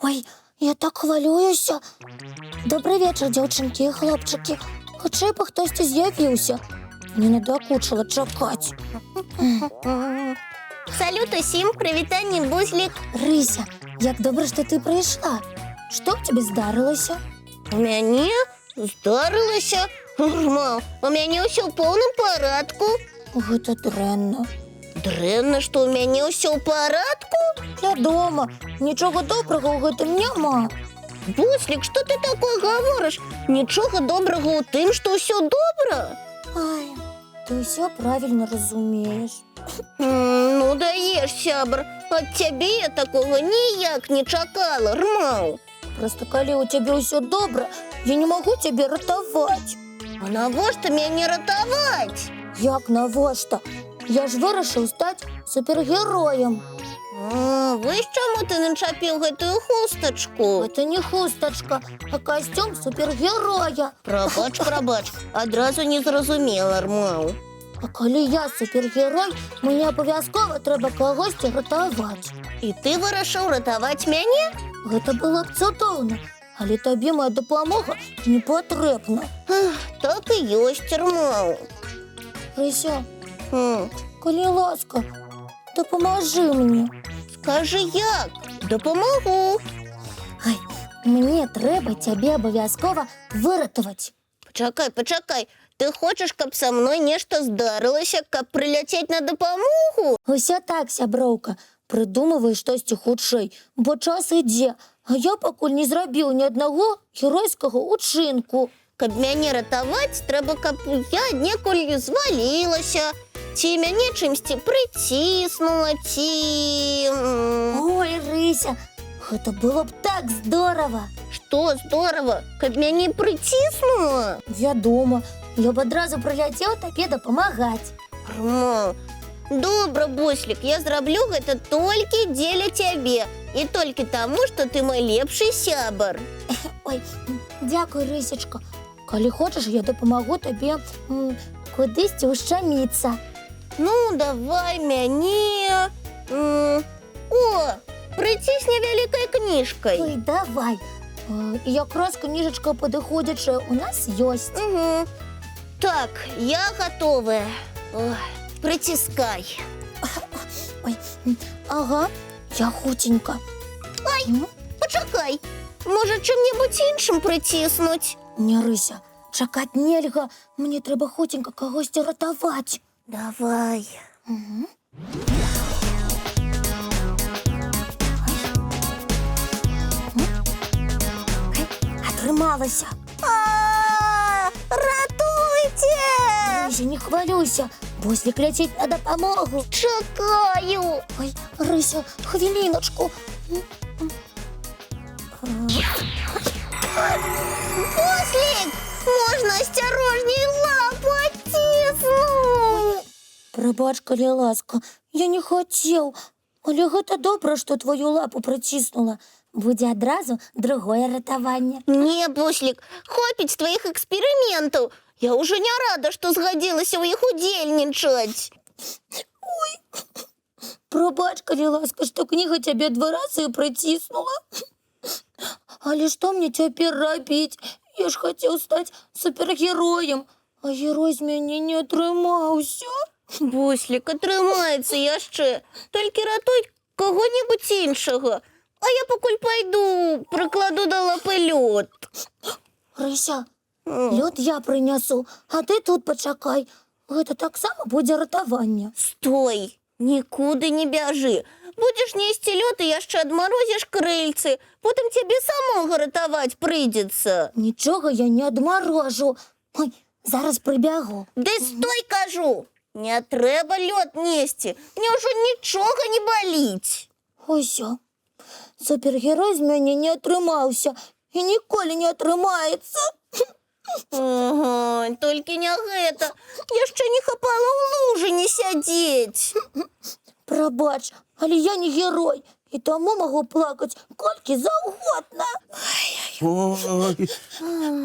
Ой, я так хвилююся. Добрий вечір, дівчинки і хлопчики. Хоча б хтось з'явився. Мені не докучило чекати. Салют усім, привітання, Бузлік. Рися, як добре, що ти прийшла. Що в тебе здарилося? У мяне здарылася. Мам, у мяне ўсё ў поўным парадку. Гэта дрэнна. Дрэнна, што ў мяне ўсё ў парадку? Вядома, нічога добрага ў гэтым няма. Буслік, што ты такое гаворыш? Нічога добрага ў тым, што ўсё добра. Ай, ты ўсё правільна разумееш. Ну даеш, сябр. Ад цябе я такога ніяк не чакала, Рмаў. Просто калі ў цябе ўсё добра, я не магу цябе ратаваць. А навошта мяне ратаваць? Як навошта? Я ж вырашыў стаць супергероем. Вось чаму ты начапіў гэтую хустачку? Гэта не хустачка, а касцюм супергероя. Прабач, адразу не зразумела, Рмаў. А калі я супергерой, мне абавязкова трэба кагосьці ратаваць. І ты вырашыў ратаваць мяне? Гэта было б цудоўна, але табе моя дапамога не патрэбна. Так і ёсць, Рмаў. Рыся, калі ласка, дапамажы мне. Скажы як? Дапамагу. Ай, мне трэба цябе абавязкова выратаваць. Пачакай. Ты хочаш, каб са мной нешта здарылася, каб прыляцець на дапамогу? Усё так, сяброўка, прыдумывай штосьці хутчэй, бо час ідзе, а я пакуль не зрабіў ні аднаго геройскага ўчынку. Каб мяне ратаваць, трэба, каб я аднекуль звалілася, ці мяне чымсьці прыціснула, ці... Ой, Рыся, гэта было б так здорава. Што здорава? Каб мяне прыціснула? Вядома, я б адразу прыляцеў табе дапамагаць. Добра, Буслік, я зраблю гэта толькі дзеля цябе і толькі таму, што ты мой лепшы сябар. Ой, дзякуй, Рысечка. Калі хочаш, я дапамагу табе кудысьці ўшчаміцца. Ну, давай мяне... О, прыцісні вялікай кніжкай. Ой, давай. І якраз кніжачка падыходзячая у нас ёсць. Так, я гатовая. Прыціскай. Ой, ага, я хуценька. Ай, пачакай. Можа, чым-небудзь іншым прыціснуць? Не, Рыся, чакаць нельга. Мне трэба хуценька кагосьці ратаваць. Давай. Атрымалася. Ратуйце! Рыся, не хвалюйся. Буслік ляцець на дапамогу. Чакаю. Ой, Рыся, хвіліначку. Буслік! Можна асцярожней, лапу адцісну! Прабач, калі ласка, я не хацеў. Але гэта добра, што твою лапу прыціснула. Будзе адразу другое ратаванне. Не, Буслік, хопіць тваіх эксперыментаў. Я ўжо не рада, што згадзілася ў іх удзельнічаць. Ой, прабач, калі ласка, што кніга цябе 2 разы прыціснула. Але што мне цяпер рабіць? Я ж хацеў стаць супергероем, а герой з мяне не атрымаўся. Буслік, атрымаецца яшчэ. Толькі ратуй каго-небудзь іншага. А я пакуль пайду, прыкладу да лапы лёд. Рыся, лёд я прынясу, а ты тут пачакай. Гэта таксама будзе ратаванне. Стой, нікуды не бяжы. Будзеш несці лёд і яшчэ адмарозіш крыльцы. Потым цябе самога ратаваць прыйдзецца. Нічога я не адмарожу. Ой, зараз прыбягу. Ды стой, кажу! Не трэба лёд несці. Мне ўжо нічога не баліць. Усё. Супергерой з мяне не атрымаўся і ніколі не атрымаецца. Ага, толькі не гэта. Яшчэ не хапала ў лужы не сядзець. глядзець. Прабач, але я не герой, і тому могу плакаць колькі заўгодна. Ой,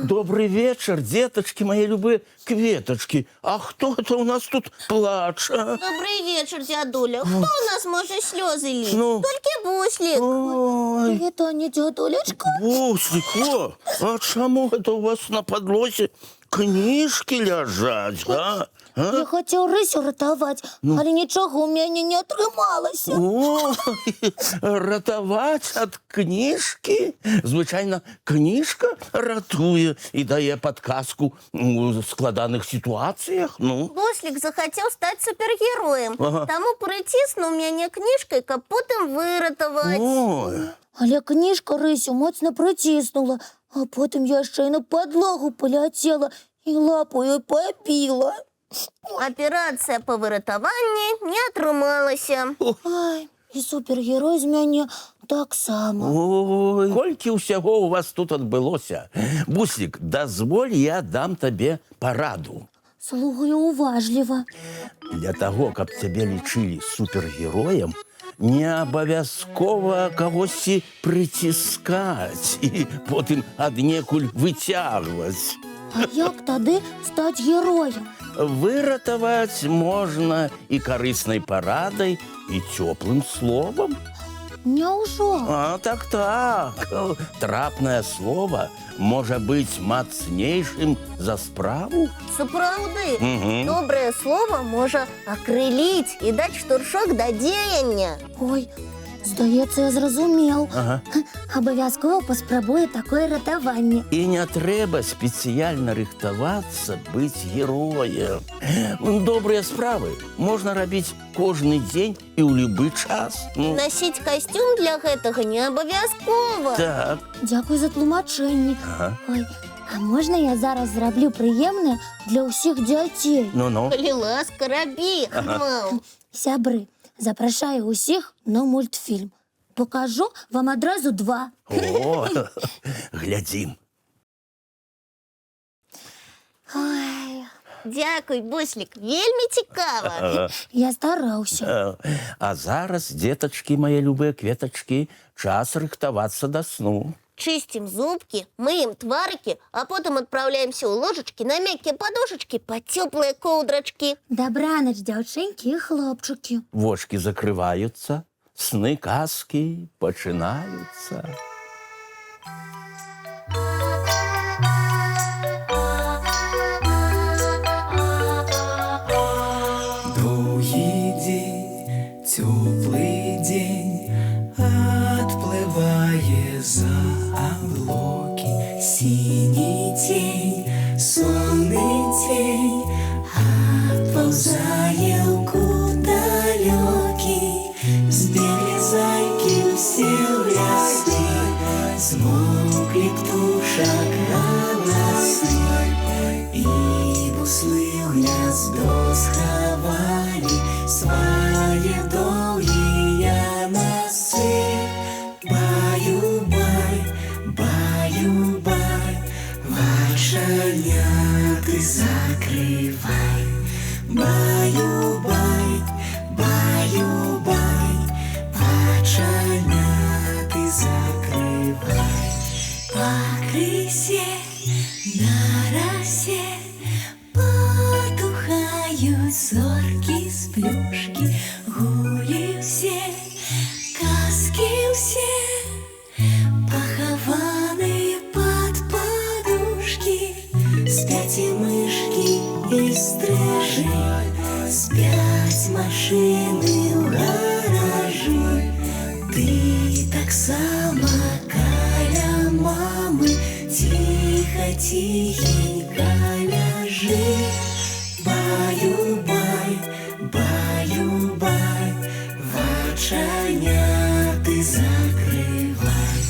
добрый вечер, деточки, мои любые кветочки. А кто это у нас тут плача? Добрый вечер, дядуля. Хто у нас може сльози лить? Ну. Тільки Буслік. Ой, Вітання, дядулечка. Буслик, о, а чему это у вас на подложе книжки лежать, а? Я хацеў рысю ратаваць, але нічога ў мяне не атрымалася. Ой, ратаваць ад кніжкі? Звычайна, кніжка ратуе і дае падказку у складаных сітуацыях. Ну, Буслік захотів стати супергероєм. Ага. Тому притиснув мене книжкою, каб потім виратувати. ой, Але кніжка рысю моцна прыціснула, а потым я яшчэ і на падлогу паляцела і лапу ёй пабіла. Операція по виратуванні не атрымалася. Ай, і супергерой з мяне таксама. ой. Колькі ўсяго у вас тут адбылося? Буслик, дазволь, я дам табе параду. Слухаю уважліва. Для того, каб цябе лічылі супергероем, не абавязкова кагосьці прыціскаць і потым аднекуль выцягваць. А як тады стаць героем? Выратаваць можна і карыснай парадай, і цёплым словам. Няўжо? А, так. Трапнае слово можа быць мацнейшым за справу. Сапраўды, Мгм. добрае слово можа акрыліць і даць штуршок да дзеяння. Ой, здаецца, я зразумеў. Ага. Абавязкова паспрабую такое ратаванне. І не трэба спецыяльна рыхтавацца быць героем. Добрыя справы можна рабіць кожны дзень і ў любы час. Ну, Насіць касцюм для гэтага не абавязкова. так. Дзякуй за тлумачэнне. Ага. Ой, а можна я зараз зраблю прыемнае для ўсіх дзяцей? Ну-ну. Калі ласка, рабі, Маў. Сябры, запрашаю ўсіх на мультфільм. Покажу вам адразу 2. О, глядзім. Ой, Дякуй, Буслік, вельмі цікава. я стараўся. А зараз, деточки, мои любые кветочки, час рыхтавацца да сну. Чистим зубки, мыем тварики, а потом отправляемся у ложечки на мягкие подушечки под теплые ковдрочки. Добраноч, дзяўчынкі і хлопчыкі. Вочки закрываются, сны казки пачынаюцца. Долгий день, теплый день, отплывая за облаки. Синий тень, сонный тень, отползая куда далекий. Сбегли зайки все в лесы, смолкли птушек голосы. И буслы в гнездо сховали свои долгие носы. Баю-бай, баю-бай, вошеняты закрывай. Баю-бай, баю-бай, вошеняты закрывай. По крысе на росе потухают зорки с плюшки. Гули все, казки все, похованы под подушки. Спят и мышки, и стрижи, спят машины в гаражи. Ты так само каля мамы, тихо-тихенько ляжи. Баю-бай, баю-бай, воченяты закрывай.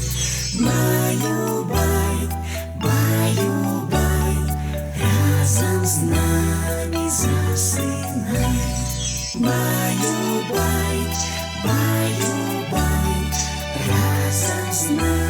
Баю-бай, баю-бай, разом с нами засынай. Баю-бай, баю-бай, разом с нами.